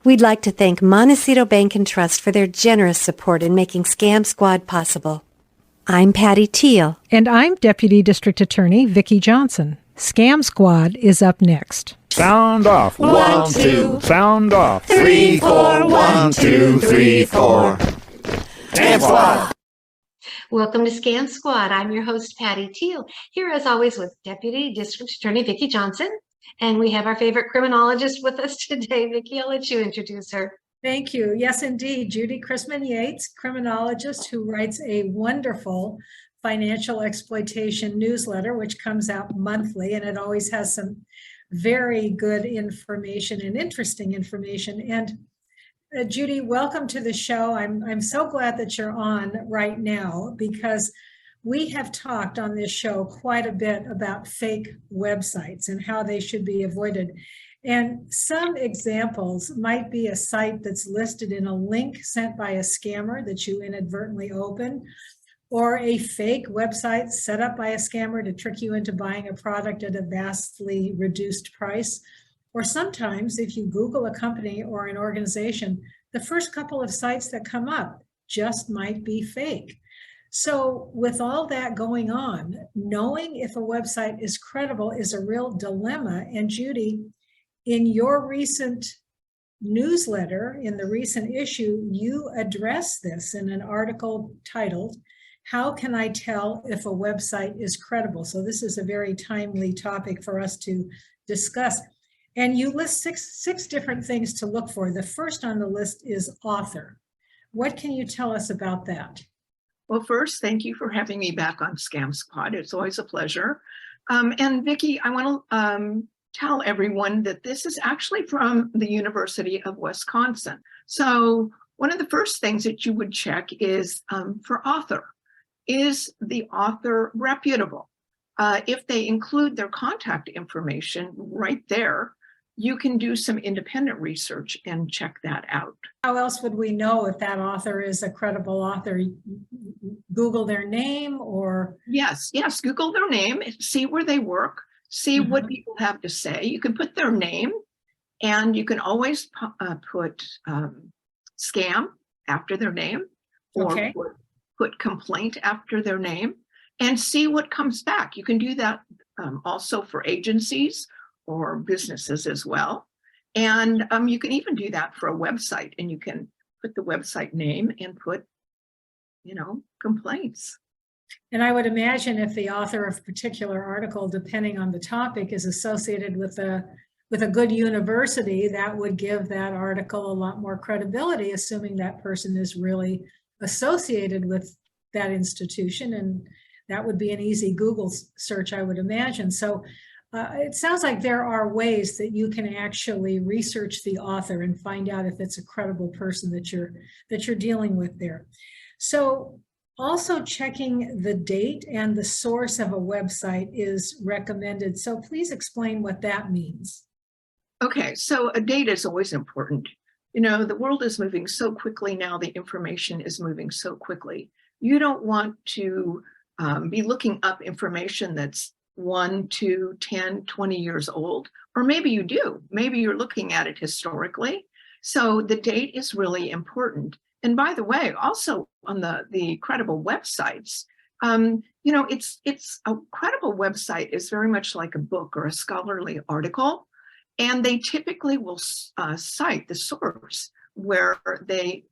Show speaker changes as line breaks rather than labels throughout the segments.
We'd like to thank Montecito Bank and Trust for their generous support in making Scam Squad possible. I'm Patty Teal.
And I'm Deputy District Attorney Vicki Johnson. Scam Squad is up next.
Sound off.
1, 2.
Sound off.
3, 4. 1, 2, 3, 4. Scam Squad.
Welcome to Scam Squad. I'm your host, Patty Teal, here as always with Deputy District Attorney Vicki Johnson. And we have our favorite criminologist with us today. Vicki, I'll let you introduce her.
Thank you. Yes, indeed. Judy Christman Yates, criminologist who writes a wonderful financial exploitation newsletter, which comes out monthly, and it always has some very good information and interesting information. And Judy, welcome to the show. I'm so glad that you're on right now because we have talked on this show quite a bit about fake websites and how they should be avoided. And some examples might be a site that's listed in a link sent by a scammer that you inadvertently open, or a fake website set up by a scammer to trick you into buying a product at a vastly reduced price. Or sometimes if you Google a company or an organization, the first couple of sites that come up just might be fake. So with all that going on, knowing if a website is credible is a real dilemma. And Judy, in your recent newsletter, in the recent issue, you address this in an article titled, "How Can I Tell If a Website is Credible?" So this is a very timely topic for us to discuss. And you list six different things to look for. The first on the list is author. What can you tell us about that?
Well, first, thank you for having me back on Scam Squad. It's always a pleasure. And Vicki, I want to tell everyone that this is actually from the University of Wisconsin. So one of the first things that you would check is for author. Is the author reputable? If they include their contact information right there, you can do some independent research and check that out.
How else would we know if that author is a credible author? Google their name or?
Yes, Google their name, see where they work, see what people have to say. You can put their name, and you can always put scam after their name, or put complaint after their name, and see what comes back. You can do that also for agencies or businesses as well. And you can even do that for a website, and you can put the website name and put, complaints.
And I would imagine if the author of a particular article, depending on the topic, is associated with a good university, that would give that article a lot more credibility, assuming that person is really associated with that institution. And that would be an easy Google search, I would imagine. So it sounds like there are ways that you can actually research the author and find out if it's a credible person that you're dealing with there. So also checking the date and the source of a website is recommended. So please explain what that means.
Okay, so a date is always important. The world is moving so quickly now, the information is moving so quickly. You don't want to be looking up information that's 1, 2, 10, 20 years old, or maybe you do. Maybe you're looking at it historically. So the date is really important. And by the way, also on the credible websites, it's a credible website is very much like a book or a scholarly article, and they typically will cite the source where they,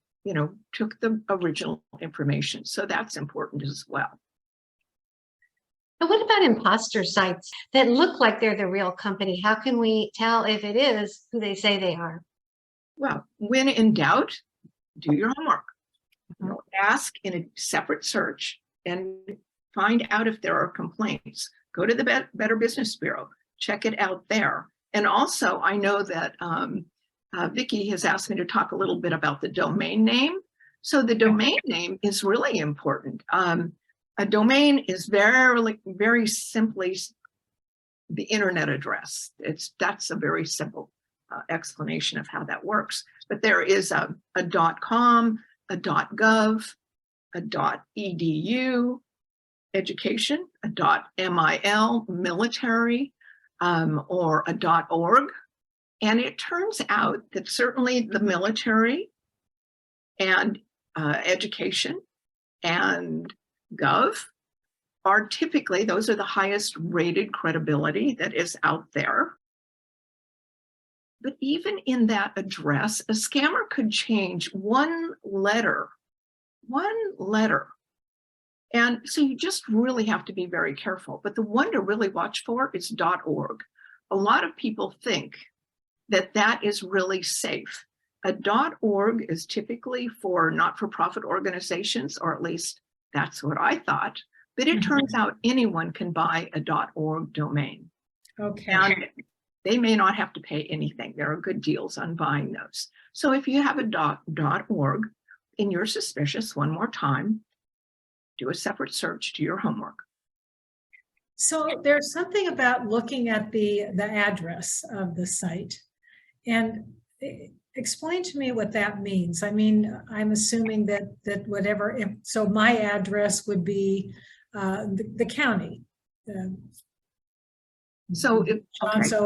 took the original information. So that's important as well.
And what about imposter sites that look like they're the real company? How can we tell if it is who they say they are?
Well, when in doubt, do your homework. Ask in a separate search and find out if there are complaints. Go to the Better Business Bureau, check it out there. And also, I know that Vicki has asked me to talk a little bit about the domain name. So the domain name is really important. A domain is very simply the internet address. That's a very simple explanation of how that works. But there is a .com, a .gov, a .edu, education, a .mil, military, or a .org. And it turns out that certainly the military and education and gov are typically, those are the highest rated credibility that is out there. But even in that address, a scammer could change one letter. And so you just really have to be very careful. But the one to really watch for is .org. A lot of people think that that is really safe. A .org is typically for not-for-profit organizations, or at least that's what I thought. But it turns out anyone can buy a .org domain.
Okay.
And they may not have to pay anything. There are good deals on buying those. So if you have a .org and you're suspicious, one more time, do a separate search, do your homework.
So there's something about looking at the address of the site, and explain to me what that means. I mean, I'm assuming that whatever, so my address would be the county.
So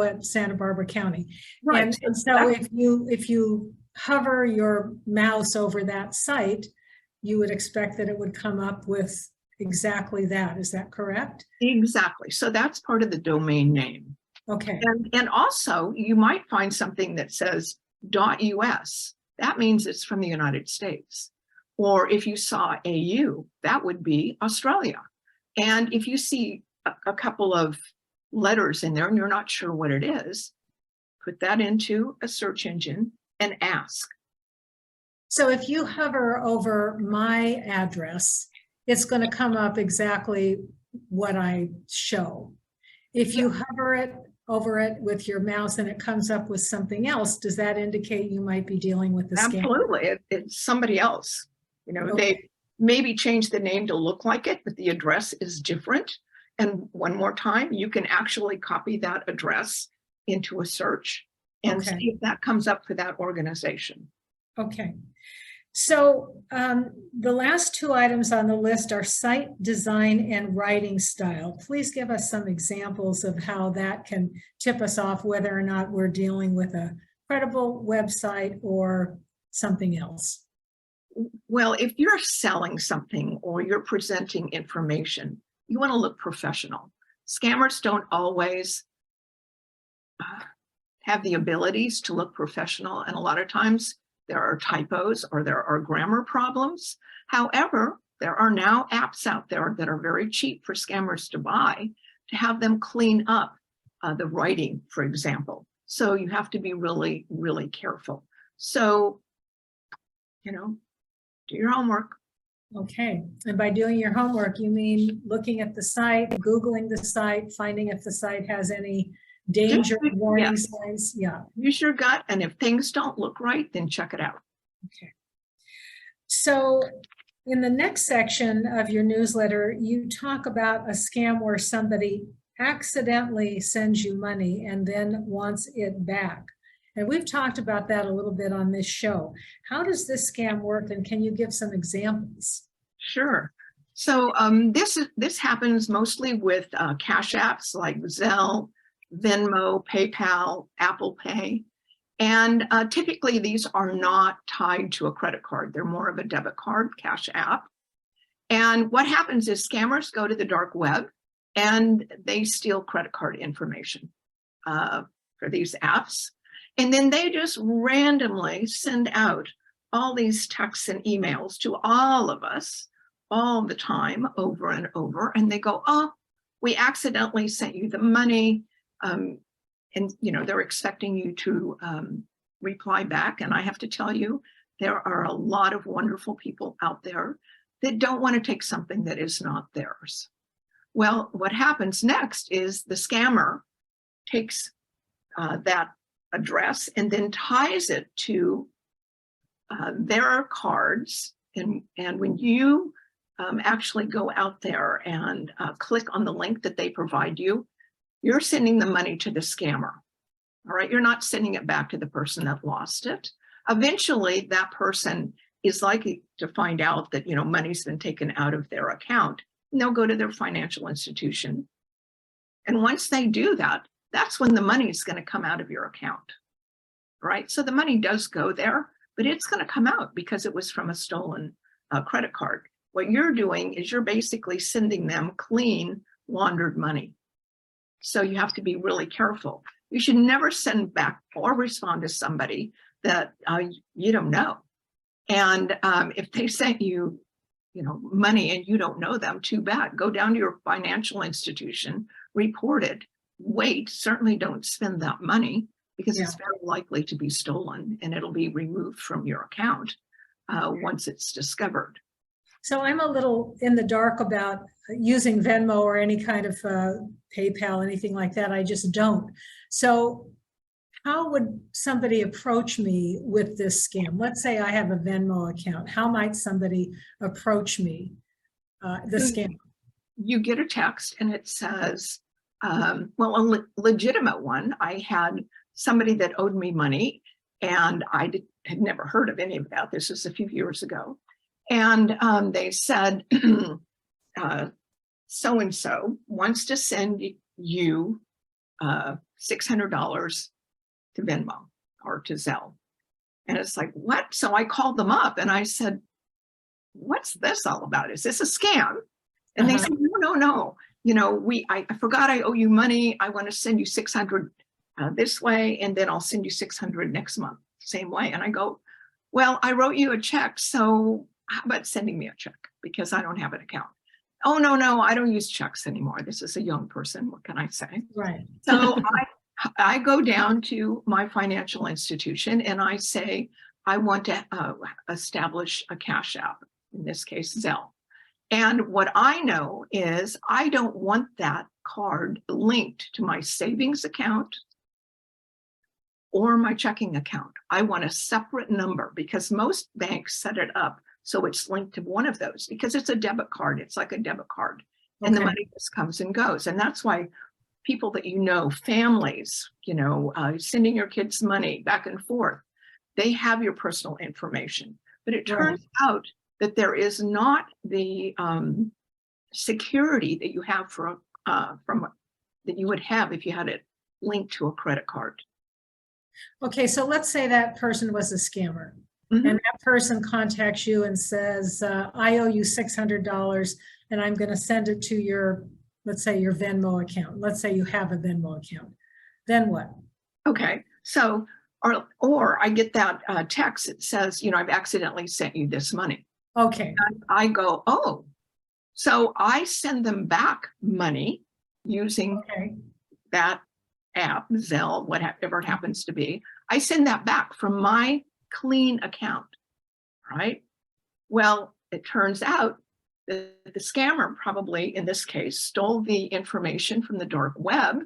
at Santa Barbara County.
Right.
And so if you hover your mouse over that site, you would expect that it would come up with exactly that. Is that correct?
Exactly. So that's part of the domain name.
Okay.
And also you might find something that says .us. That means it's from the United States. Or if you saw AU, that would be Australia. And if you see a couple of letters in there and you're not sure what it is, put that into a search engine and ask.
So if you hover over my address, it's going to come up exactly what I show. If you hover over it with your mouse and it comes up with something else, does that indicate you might be dealing with the scam?
Absolutely. It's somebody else. You know, they maybe change the name to look like it, but the address is different. And one more time, you can actually copy that address into a search and see if that comes up for that organization.
Okay. So the last two items on the list are site design and writing style. Please give us some examples of how that can tip us off whether or not we're dealing with a credible website or something else.
Well, if you're selling something or you're presenting information, you want to look professional. Scammers don't always have the abilities to look professional, and a lot of times there are typos or there are grammar problems. However, there are now apps out there that are very cheap for scammers to buy to have them clean up the writing, for example. So you have to be really, really careful. So, you know, do your homework.
Okay, and by doing your homework, you mean looking at the site, Googling the site, finding if the site has any danger warning signs. Yeah.
Use your gut, and if things don't look right, then check it out.
Okay. So in the next section of your newsletter, you talk about a scam where somebody accidentally sends you money and then wants it back. And we've talked about that a little bit on this show. How does this scam work, and can you give some examples?
Sure. So this happens mostly with cash apps like Zelle, Venmo, PayPal, Apple Pay. And typically these are not tied to a credit card. They're more of a debit card, cash app. And what happens is scammers go to the dark web and they steal credit card information for these apps. And then they just randomly send out all these texts and emails to all of us all the time, over and over. And they go, oh, we accidentally sent you the money. And, you know, they're expecting you to reply back. And I have to tell you, there are a lot of wonderful people out there that don't want to take something that is not theirs. Well, what happens next is the scammer takes that address and then ties it to their cards. And when you actually go out there and click on the link that they provide you, you're sending the money to the scammer. All right, you're not sending it back to the person that lost it. Eventually, that person is likely to find out that, you know, money's been taken out of their account, and they'll go to their financial institution. And once they do that, that's when the money is going to come out of your account. right? So the money does go there, but it's going to come out because it was from a stolen credit card. What you're doing is you're basically sending them clean, laundered money. So you have to be really careful. You should never send back or respond to somebody that you don't know. And if they sent you, money and you don't know them, too bad. Go down to your financial institution, report it, wait, certainly don't spend that money because it's very likely to be stolen and it'll be removed from your account once it's discovered.
So I'm a little in the dark about using Venmo or any kind of PayPal, anything like that. I just don't. So how would somebody approach me with this scam? Let's say I have a Venmo account. How might somebody approach me, the scam?
You get a text and it says, a legitimate one. I had somebody that owed me money and I had never heard of any of that. This was a few years ago. And they said, so-and-so wants to send you $600 to Venmo or to Zelle. And it's like, what? So I called them up and I said, what's this all about? Is this a scam? And they said, no. I forgot I owe you money. I want to send you 600 this way, and then I'll send you 600 next month, same way. And I go, well, I wrote you a check, so how about sending me a check? Because I don't have an account. Oh, no, I don't use checks anymore. This is a young person. What can I say?
Right.
So I go down to my financial institution and I say, I want to establish a Cash App, in this case, Zelle. And what I know is I don't want that card linked to my savings account or my checking account. I want a separate number because most banks set it up so it's linked to one of those because it's a debit card. It's like a debit card. And the money just comes and goes. And that's why people that families, sending your kids money back and forth, they have your personal information. But it turns out that there is not the security that you have that you would have if you had it linked to a credit card.
Okay, so let's say that person was a scammer. And that person contacts you and says, I owe you $600 and I'm going to send it to your, let's say, your Venmo account. Let's say you have a Venmo account. Then what? Okay, so, or I get that text that says, I've accidentally sent you this money. Okay. And I go, oh, so I send them back money using that app, Zelle, whatever it happens to be. I send that back from my clean account, right? Well, it turns out that the scammer probably, in this case, stole the information from the dark web,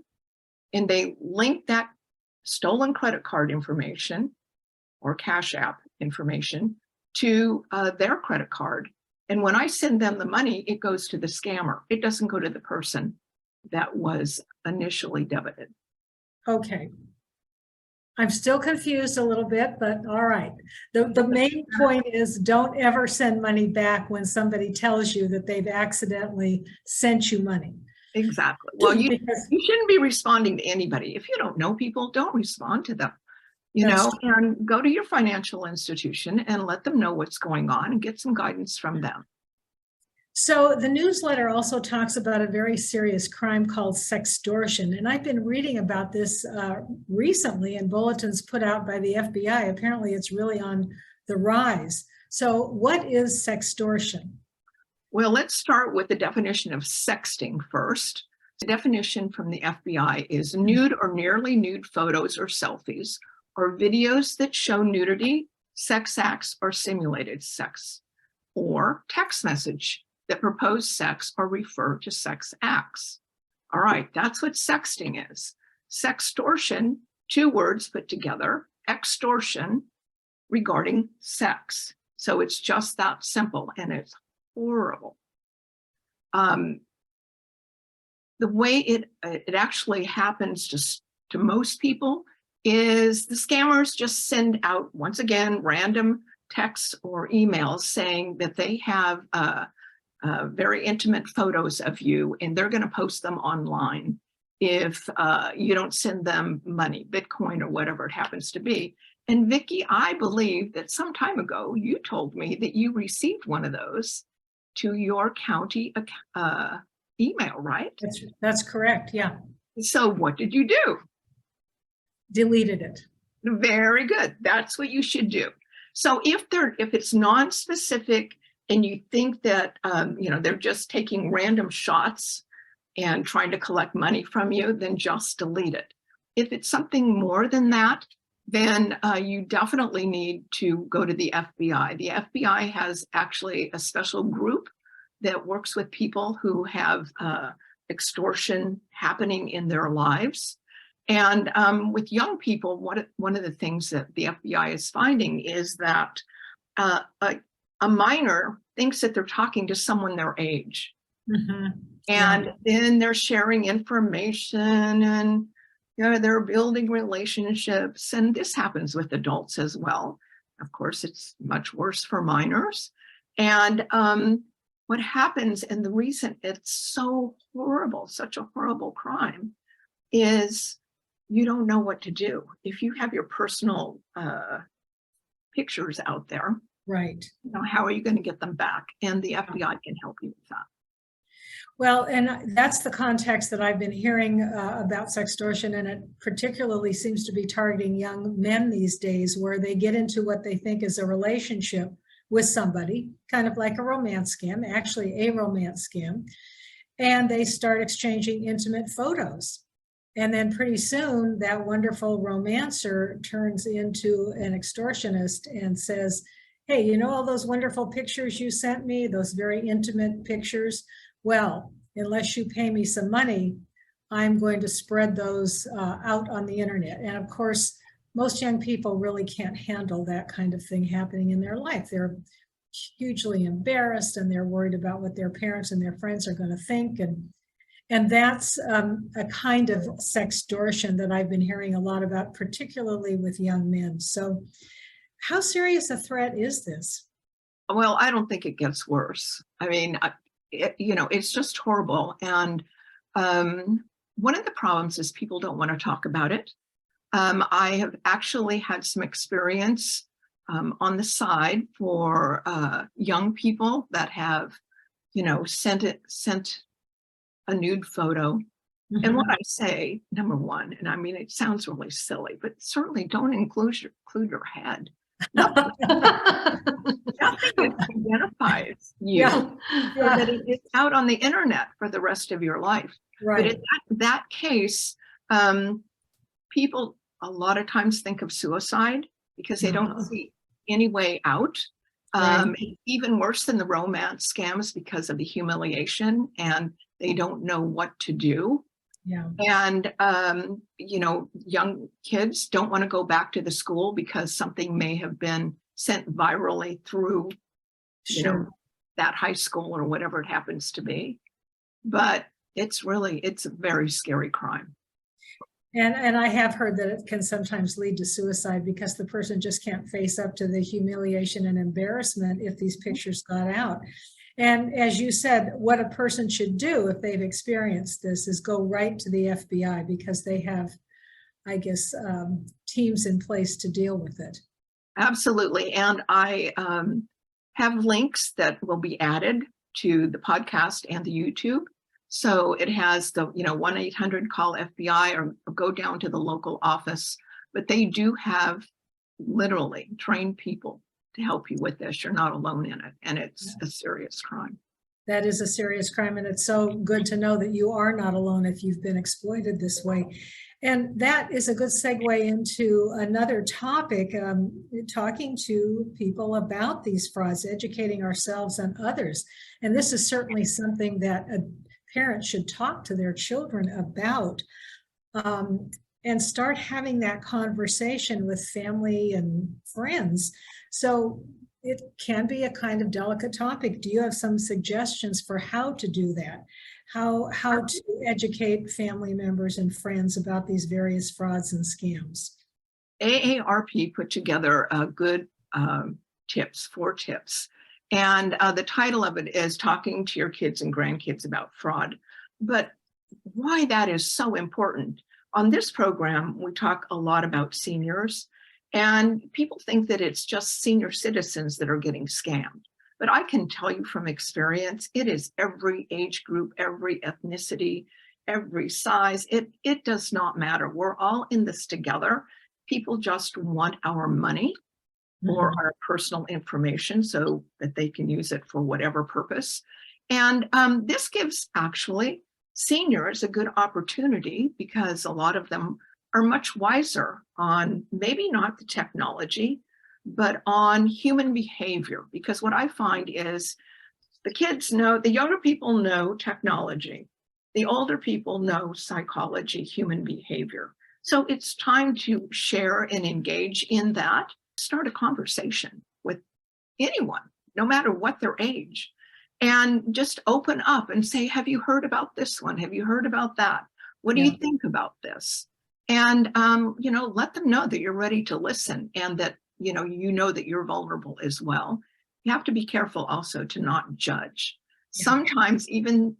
and they linked that stolen credit card information or Cash App information to their credit card. And when I send them the money, it goes to the scammer. It doesn't go to the person that was initially debited. Okay. I'm still confused a little bit, but all right. The main point is don't ever send money back when somebody tells you that they've accidentally sent you money. Exactly. Well, you shouldn't be responding to anybody. If you don't know people, don't respond to them, and go to your financial institution and let them know what's going on and get some guidance from them. So the newsletter also talks about a very serious crime called sextortion. And I've been reading about this recently in bulletins put out by the FBI. Apparently it's really on the rise. So what is sextortion? Well, let's start with the definition of sexting first. The definition from the FBI is nude or nearly nude photos or selfies or videos that show nudity, sex acts, or simulated sex, or text message that propose sex or refer to sex acts. All right, that's what sexting is. Sextortion, two words put together, extortion regarding sex. So it's just that simple, and it's horrible. The way it actually happens to most people is the scammers just send out, once again, random texts or emails saying that they have very intimate photos of you and they're going to post them online.
if you don't send them money, Bitcoin or whatever it happens to be. And Vicki, I believe that some time ago, you told me that you received one of those to your county email, right?
That's correct. Yeah.
So what did you do?
Deleted it.
Very good. That's what you should do. So if it's non-specific and you think that they're just taking random shots and trying to collect money from you, then just delete it. If it's something more than that, then you definitely need to go to the FBI. The FBI has actually a special group that works with people who have extortion happening in their lives. And with young people, one of the things that the FBI is finding is that a minor thinks that they're talking to someone their age.
Mm-hmm.
And then they're sharing information and they're building relationships. And this happens with adults as well. Of course, it's much worse for minors. And what happens, and the reason it's so horrible, such a horrible crime, is you don't know what to do. If you have your personal pictures out there,
right?
How are you going to get them back? And the FBI can help you with that.
Well, and that's the context that I've been hearing about sextortion, and it particularly seems to be targeting young men these days, where they get into what they think is a relationship with somebody, kind of like a romance scam, actually a romance scam, and they start exchanging intimate photos. And then pretty soon that wonderful romancer turns into an extortionist and says, hey, all those wonderful pictures you sent me, those very intimate pictures? Well, unless you pay me some money, I'm going to spread those out on the internet. And of course, most young people really can't handle that kind of thing happening in their life. They're hugely embarrassed and they're worried about what their parents and their friends are going to think. And that's a kind of sextortion that I've been hearing a lot about, particularly with young men. So how serious a threat is this?
Well, I don't think it gets worse. I mean, it's just horrible. And one of the problems is people don't want to talk about it. I have actually had some experience on the side for young people that have, sent a nude photo. Mm-hmm. And what I say, number one, and I mean, it sounds really silly, but certainly don't include your head. Nothing that identifies you, so that it's out on the internet for the rest of your life. Right. But in that case, people a lot of times think of suicide because they don't see any way out. Even worse than the romance scams because of the humiliation, and they don't know what to do. Yeah. And, young kids don't want to go back to the school because something may have been sent virally through, that high school or whatever it happens to be. But it's a very scary crime.
And I have heard that it can sometimes lead to suicide because the person just can't face up to the humiliation and embarrassment if these pictures got out. And as you said, what a person should do if they've experienced this is go right to the FBI because they have, I guess, teams in place to deal with it.
Absolutely. And I have links that will be added to the podcast and the YouTube. So it has the 1-800-CALL-FBI or go down to the local office. But they do have literally trained people to help you with this. You're not alone in it. And it's a serious crime.
That is a serious crime. And it's so good to know that you are not alone if you've been exploited this way. And that is a good segue into another topic, talking to people about these frauds, educating ourselves and others. And this is certainly something that a parent should talk to their children about. And start having that conversation with family and friends. So it can be a kind of delicate topic. Do you have some suggestions for how to do that? How to educate family members and friends about these various frauds and scams?
AARP put together good 4 tips. And the title of it is Talking to Your Kids and Grandkids About Fraud. But why that is so important. On this program, we talk a lot about seniors, and people think that it's just senior citizens that are getting scammed. But I can tell you from experience, it is every age group, every ethnicity, every size. It does not matter. We're all in this together. People just want our money or our personal information so that they can use it for whatever purpose. And this gives actually seniors a good opportunity, because a lot of them are much wiser on maybe not the technology, but on human behavior. Because what I find is the kids know, the younger people know technology, the older people know psychology, human behavior. So it's time to share and engage in that. Start a conversation with anyone, no matter what their age, and just open up and say, have you heard about this one? Have you heard about that? What do you think about this? And, let them know that you're ready to listen, and that, you know that you're vulnerable as well. You have to be careful also to not judge. Sometimes even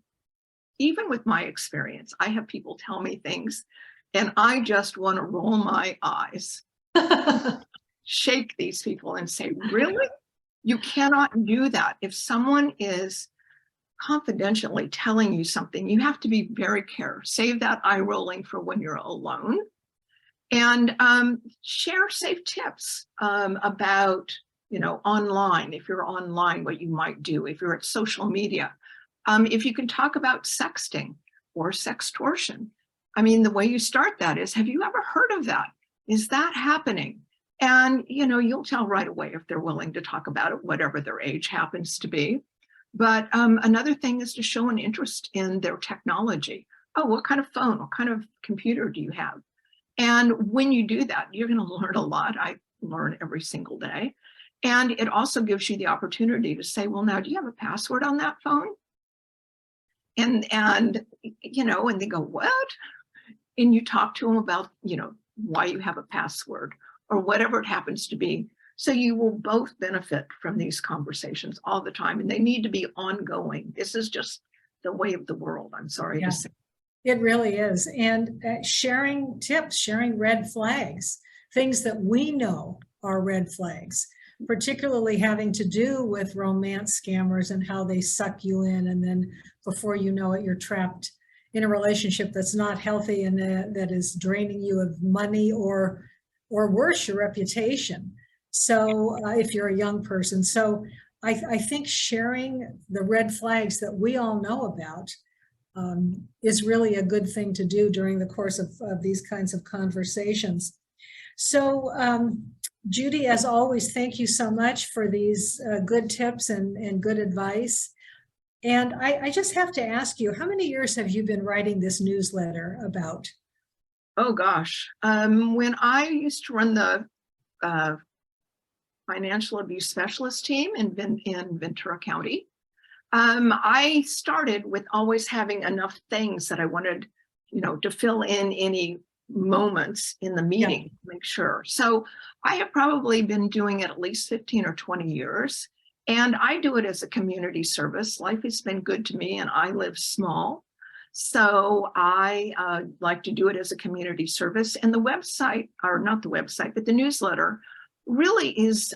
with my experience, I have people tell me things and I just want to roll my eyes, shake these people and say, really? You cannot do that. If someone is confidentially telling you something, you have to be very careful. Save that eye rolling for when you're alone, and share safe tips about, online. If you're online, what you might do. If you're at social media, if you can talk about sexting or sextortion. I mean, the way you start that is, have you ever heard of that? Is that happening? And, you'll tell right away if they're willing to talk about it, whatever their age happens to be. But another thing is to show an interest in their technology. Oh, what kind of phone, what kind of computer do you have? And when you do that, you're going to learn a lot. I learn every single day. And it also gives you the opportunity to say, well, now, do you have a password on that phone? And they go, what? And you talk to them about, why you have a password or whatever it happens to be. So you will both benefit from these conversations all the time, and they need to be ongoing. This is just the way of the world, I'm sorry to say.
It really is. And sharing tips, sharing red flags, things that we know are red flags, particularly having to do with romance scammers and how they suck you in. And then before you know it, you're trapped in a relationship that's not healthy and that is draining you of money or worse, your reputation. So if you're a young person. So I think sharing the red flags that we all know about is really a good thing to do during the course of these kinds of conversations. So Judy, as always, thank you so much for these good tips and good advice. And I just have to ask you, how many years have you been writing this newsletter about?
Oh, gosh. When I used to run the financial abuse specialist team in Ventura County, I started with always having enough things that I wanted, to fill in any moments in the meeting, to make sure. So I have probably been doing it at least 15 or 20 years. And I do it as a community service. Life has been good to me, and I live small. So I like to do it as a community service. And the website, or not the website, but the newsletter really is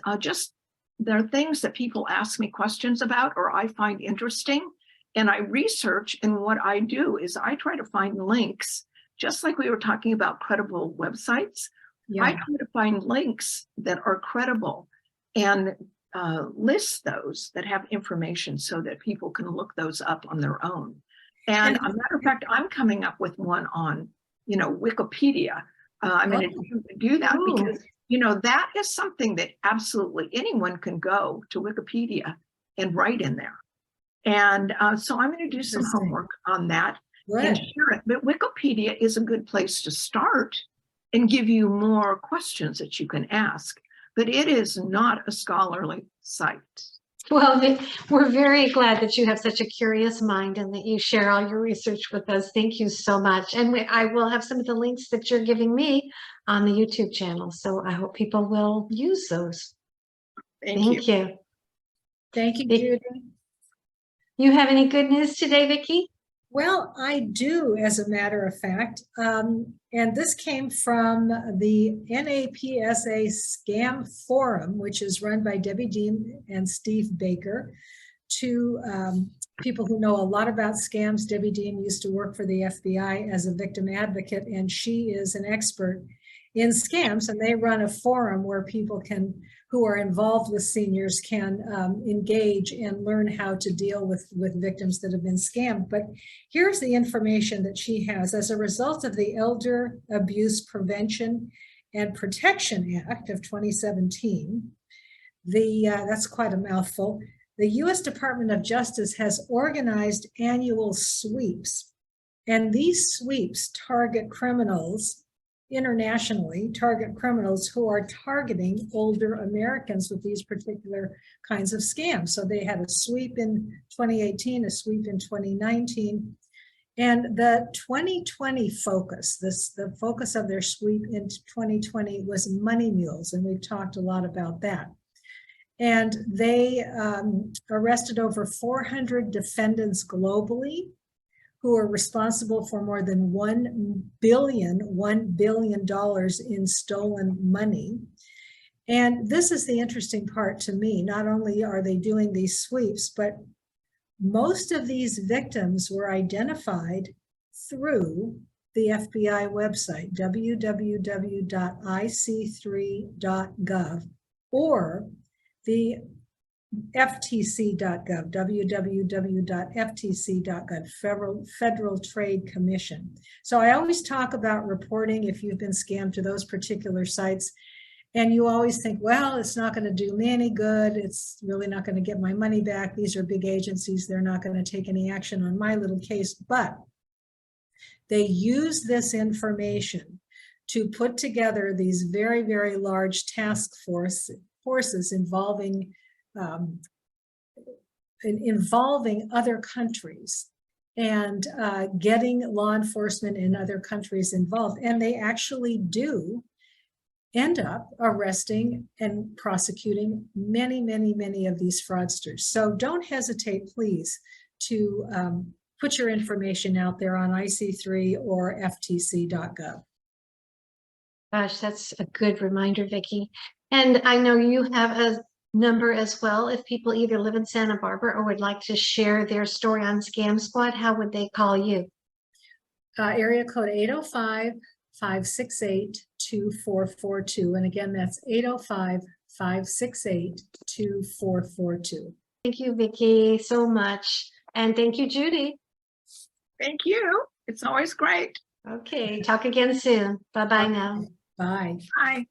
there are things that people ask me questions about or I find interesting, and I research. And what I do is I try to find links, just like we were talking about credible websites. I try to find links that are credible and list those that have information so that people can look those up on their own. And a matter of fact, I'm coming up with one on, Wikipedia. I'm going to do that because, that is something that absolutely anyone can go to Wikipedia and write in there. And so I'm going to do some homework on that and share it. But Wikipedia is a good place to start and give you more questions that you can ask. But it is not a scholarly site.
Well, we're very glad that you have such a curious mind and that you share all your research with us. Thank you so much. And I will have some of the links that you're giving me on the YouTube channel. So I hope people will use those. Thank you.
Thank you, Judy.
You have any good news today, Vicki?
Well, I do, as a matter of fact. And this came from the NAPSA Scam Forum, which is run by Debbie Dean and Steve Baker, two people who know a lot about scams. Debbie Dean used to work for the FBI as a victim advocate, and she is an expert in scams. And they run a forum where people who are involved with seniors can engage and learn how to deal with victims that have been scammed. But here's the information that she has. As a result of the Elder Abuse Prevention and Protection Act of 2017, that's quite a mouthful. The U.S. Department of Justice has organized annual sweeps, and these sweeps target criminals internationally, target criminals who are targeting older Americans with these particular kinds of scams. So they had a sweep in 2018, a sweep in 2019, and the 2020 focus, the focus of their sweep in 2020 was money mules, and we've talked a lot about that. And they arrested over 400 defendants globally who are responsible for more than $1 billion in stolen money. And this is the interesting part to me. Not only are they doing these sweeps, but most of these victims were identified through the FBI website, www.ic3.gov, or the ftc.gov, www.ftc.gov, Federal Trade Commission. So I always talk about reporting if you've been scammed to those particular sites, and you always think, well, it's not going to do me any good. It's really not going to get my money back. These are big agencies. They're not going to take any action on my little case. But they use this information to put together these very, very large task forces involving other countries and getting law enforcement in other countries involved. And they actually do end up arresting and prosecuting many, many, many of these fraudsters. So don't hesitate, please, to put your information out there on IC3 or ftc.gov.
Gosh, that's a good reminder, Vicki. And I know you have a number as well. If people either live in Santa Barbara or would like to share their story on Scam Squad, how would they call you?
Area code 805-568-2442. And again, that's 805-568-2442.
Thank you, Vicki, so much. And thank you, Judy.
Thank you. It's always great.
Okay, talk again soon. Bye-bye now.
Bye.
Bye.